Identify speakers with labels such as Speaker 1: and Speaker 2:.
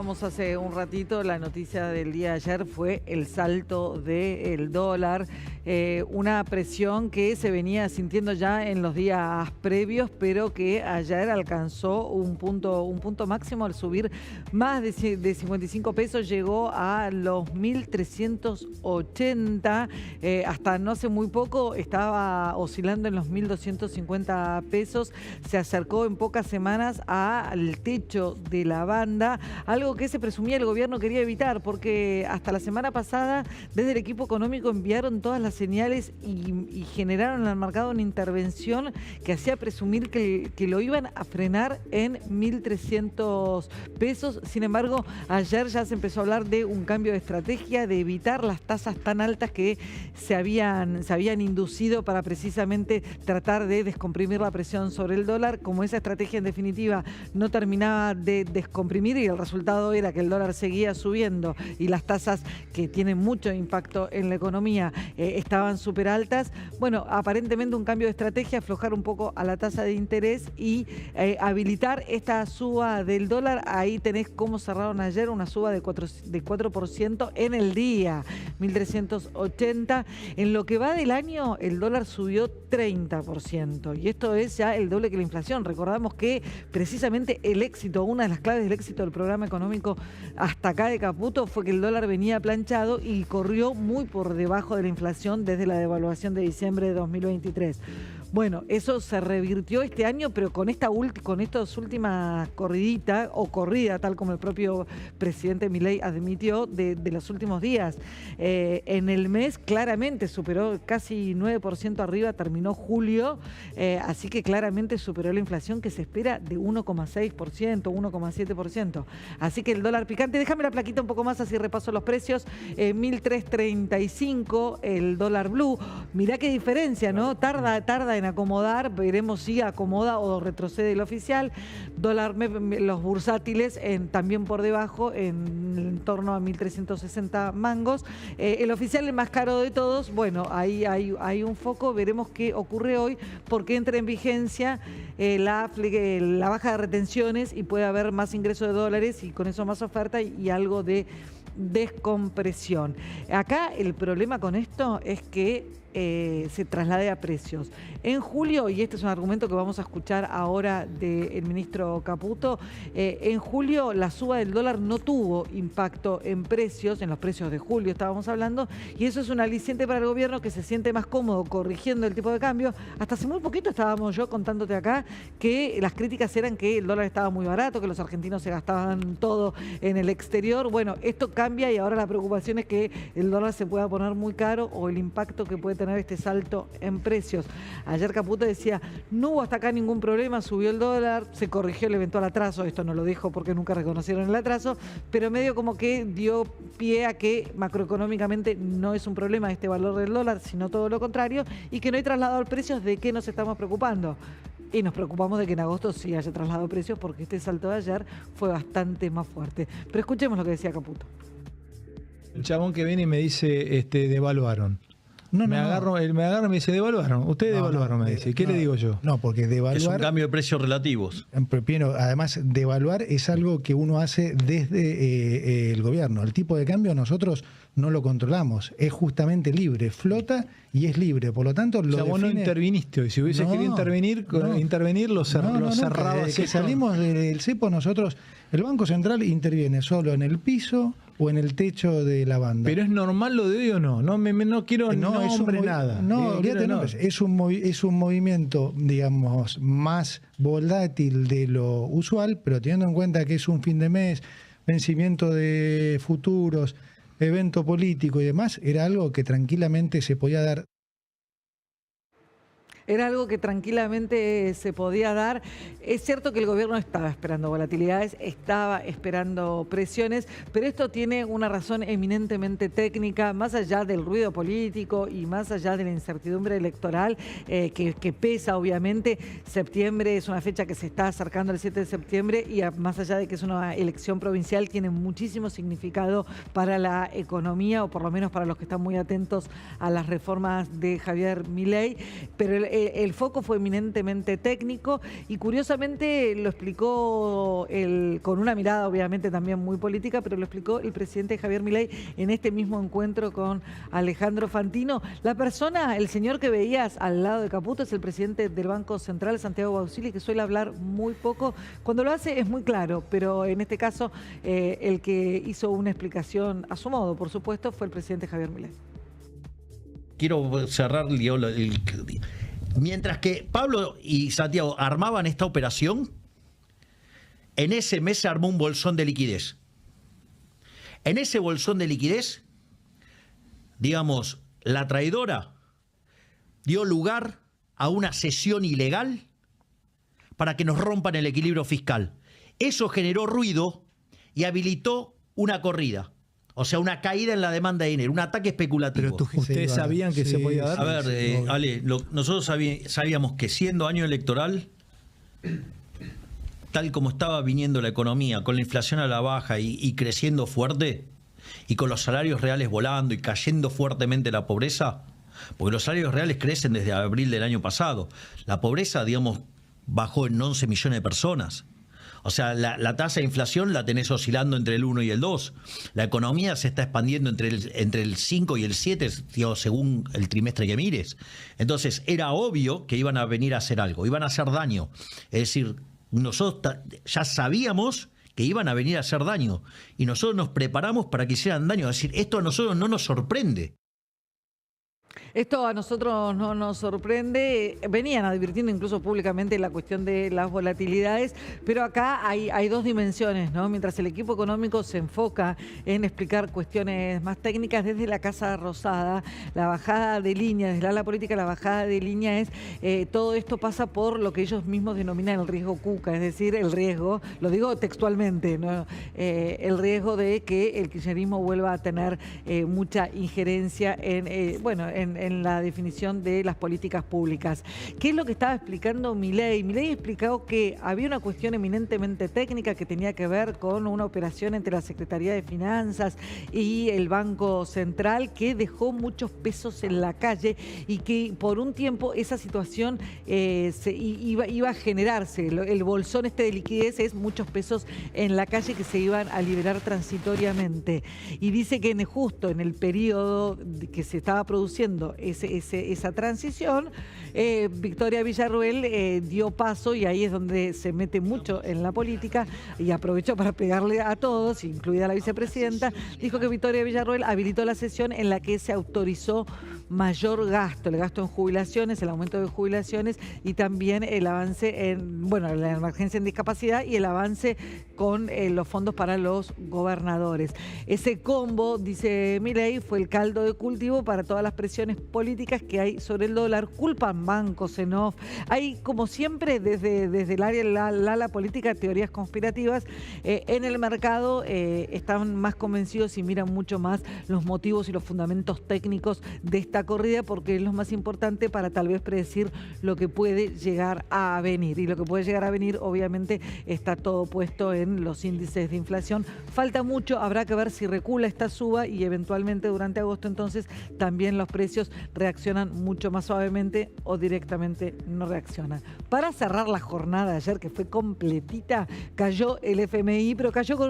Speaker 1: Vamos hace un ratito, la noticia del día de ayer fue el salto del dólar, una presión que se venía sintiendo ya en los días previos, pero que ayer alcanzó un punto máximo al subir más de 55 pesos, llegó a los 1.380, hasta no hace muy poco estaba oscilando en los 1.250 pesos, se acercó en pocas semanas al techo de la banda, algo que se presumía el gobierno quería evitar, porque hasta la semana pasada desde el equipo económico enviaron todas las señales y generaron al mercado una intervención que hacía presumir que lo iban a frenar en 1.300 pesos. Sin embargo, ayer ya se empezó a hablar de un cambio de estrategia, de evitar las tasas tan altas que se habían inducido para precisamente tratar de descomprimir la presión sobre el dólar. Como esa estrategia en definitiva no terminaba de descomprimir y el resultado era que el dólar seguía subiendo y las tasas, que tienen mucho impacto en la economía, estaban súper altas. Bueno, aparentemente un cambio de estrategia, aflojar un poco a la tasa de interés y habilitar esta suba del dólar. Ahí tenés cómo cerraron ayer, una suba de 4% en el día, 1.380. En lo que va del año, el dólar subió 30%. Y esto es ya el doble que la inflación. Recordamos que precisamente el éxito, una de las claves del éxito del programa económico hasta acá de Caputo fue que el dólar venía planchado y corrió muy por debajo de la inflación desde la devaluación de diciembre de 2023. Bueno, eso se revirtió este año, pero con estas últimas corrida, tal como el propio presidente Milei admitió, de los últimos días. En el mes claramente superó casi 9% arriba, terminó julio, así que claramente superó la inflación que se espera de 1,6%, 1,7%. Así que el dólar picante, déjame la plaquita un poco más, así repaso los precios. 1.335 el dólar blue. Mirá qué diferencia, ¿no? Tarda en acomodar, veremos si acomoda o retrocede el oficial. Dólar los bursátiles también por debajo, en torno a 1.360 mangos. El oficial, el más caro de todos, bueno, ahí hay un foco, veremos qué ocurre hoy, porque entra en vigencia la baja de retenciones y puede haber más ingreso de dólares y con eso más oferta y algo de descompresión. Acá el problema con esto es que se traslade a precios. En julio, y este es un argumento que vamos a escuchar ahora del ministro Caputo, en julio la suba del dólar no tuvo impacto en precios, en los precios de julio estábamos hablando, y eso es un aliciente para el gobierno que se siente más cómodo corrigiendo el tipo de cambio. Hasta hace muy poquito estábamos yo contándote acá que las críticas eran que el dólar estaba muy barato, que los argentinos se gastaban todo en el exterior. Bueno, esto cambia y ahora la preocupación es que el dólar se pueda poner muy caro o el impacto que puede tener este salto en precios. Ayer Caputo decía, no hubo hasta acá ningún problema, subió el dólar, se corrigió el eventual atraso, esto no lo dijo porque nunca reconocieron el atraso, pero medio como que dio pie a que macroeconómicamente no es un problema este valor del dólar, sino todo lo contrario, y que no hay traslado al precios. ¿De qué nos estamos preocupando? Y nos preocupamos de que en agosto sí haya trasladado precios, porque este salto de ayer fue bastante más fuerte. Pero escuchemos lo que decía Caputo.
Speaker 2: El chabón que viene y me dice, devaluaron. Me agarra y me dice, devaluaron. Ustedes devaluaron, me dice. ¿Qué le digo yo?
Speaker 3: No, porque devaluar...
Speaker 4: Es un cambio de precios relativos.
Speaker 3: Primero, además, devaluar es algo que uno hace desde el gobierno. El tipo de cambio nosotros no lo controlamos. Es justamente libre, flota y es libre. Por lo tanto, lo
Speaker 2: vos no interviniste hoy. Si hubiese querido intervenir, lo cerraba.
Speaker 3: Desde que salimos del cepo, nosotros, el Banco Central interviene solo en el piso o en el techo de la banda.
Speaker 2: ¿Pero es normal lo de hoy o no? No quiero nombre nada.
Speaker 3: No, olvídate nombres. Es un movimiento, digamos, más volátil de lo usual, pero teniendo en cuenta que es un fin de mes, vencimiento de futuros, evento político y demás, era algo que tranquilamente se podía dar.
Speaker 1: Era algo que tranquilamente se podía dar. Es cierto que el gobierno estaba esperando volatilidades, estaba esperando presiones, pero esto tiene una razón eminentemente técnica, más allá del ruido político y más allá de la incertidumbre electoral que pesa obviamente. Septiembre es una fecha que se está acercando al 7 de septiembre y más allá de que es una elección provincial, tiene muchísimo significado para la economía, o por lo menos para los que están muy atentos a las reformas de Javier Milei. Pero el foco fue eminentemente técnico y curiosamente lo explicó con una mirada obviamente también muy política, pero lo explicó el presidente Javier Milei en este mismo encuentro con Alejandro Fantino. La persona, el señor que veías al lado de Caputo es el presidente del Banco Central, Santiago Bausili, que suele hablar muy poco. Cuando lo hace es muy claro, pero en este caso el que hizo una explicación a su modo, por supuesto, fue el presidente Javier Milei.
Speaker 4: Quiero cerrar, mientras que Pablo y Santiago armaban esta operación, en ese mes se armó un bolsón de liquidez. En ese bolsón de liquidez, digamos, la traidora dio lugar a una cesión ilegal para que nos rompan el equilibrio fiscal. Eso generó ruido y habilitó una corrida. O sea, una caída en la demanda de dinero, un ataque especulativo.
Speaker 2: Pero ustedes sabían que se podía dar.
Speaker 4: A ver, Ale, nosotros sabíamos que siendo año electoral, tal como estaba viniendo la economía, con la inflación a la baja y creciendo fuerte, y con los salarios reales volando y cayendo fuertemente la pobreza, porque los salarios reales crecen desde abril del año pasado. La pobreza, digamos, bajó en 11 millones de personas. O sea, la tasa de inflación la tenés oscilando entre el 1 y el 2. La economía se está expandiendo entre el 5 y el 7, digamos, según el trimestre que mires. Entonces, era obvio que iban a venir a hacer algo, iban a hacer daño. Es decir, nosotros ya sabíamos que iban a venir a hacer daño y nosotros nos preparamos para que hicieran daño. Es decir, esto a nosotros no nos sorprende.
Speaker 1: Esto a nosotros no nos sorprende. Venían advirtiendo incluso públicamente la cuestión de las volatilidades, pero acá hay dos dimensiones, ¿no? Mientras el equipo económico se enfoca en explicar cuestiones más técnicas desde la Casa Rosada, la bajada de línea, desde la ala política, la bajada de línea es todo esto pasa por lo que ellos mismos denominan el riesgo Cuca, es decir, el riesgo, lo digo textualmente, ¿no? El riesgo de que el kirchnerismo vuelva a tener mucha injerencia en la definición de las políticas públicas. ¿Qué es lo que estaba explicando Milei? Milei explicó que había una cuestión eminentemente técnica que tenía que ver con una operación entre la Secretaría de Finanzas y el Banco Central que dejó muchos pesos en la calle y que por un tiempo esa situación iba a generarse. El bolsón de liquidez es muchos pesos en la calle que se iban a liberar transitoriamente. Y dice que justo en el periodo que se estaba produciendo esa transición, Victoria Villarruel dio paso, y ahí es donde se mete mucho en la política y aprovechó para pegarle a todos, incluida la vicepresidenta. Dijo que Victoria Villarruel habilitó la sesión en la que se autorizó mayor gasto, el gasto en jubilaciones, el aumento de jubilaciones y también el avance la emergencia en discapacidad y el avance con los fondos para los gobernadores. Ese combo, dice Milei, fue el caldo de cultivo para todas las presiones políticas que hay sobre el dólar. Culpan bancos, Enof. Hay, como siempre, desde el área la política, teorías conspirativas. En el mercado están más convencidos y miran mucho más los motivos y los fundamentos técnicos de esta corrida, porque es lo más importante para tal vez predecir lo que puede llegar a venir. Y lo que puede llegar a venir, obviamente, está todo puesto en los índices de inflación. Falta mucho, habrá que ver si recula esta suba y eventualmente durante agosto entonces también los precios reaccionan mucho más suavemente o directamente no reaccionan. Para cerrar la jornada de ayer, que fue completita, cayó el FMI, pero cayó con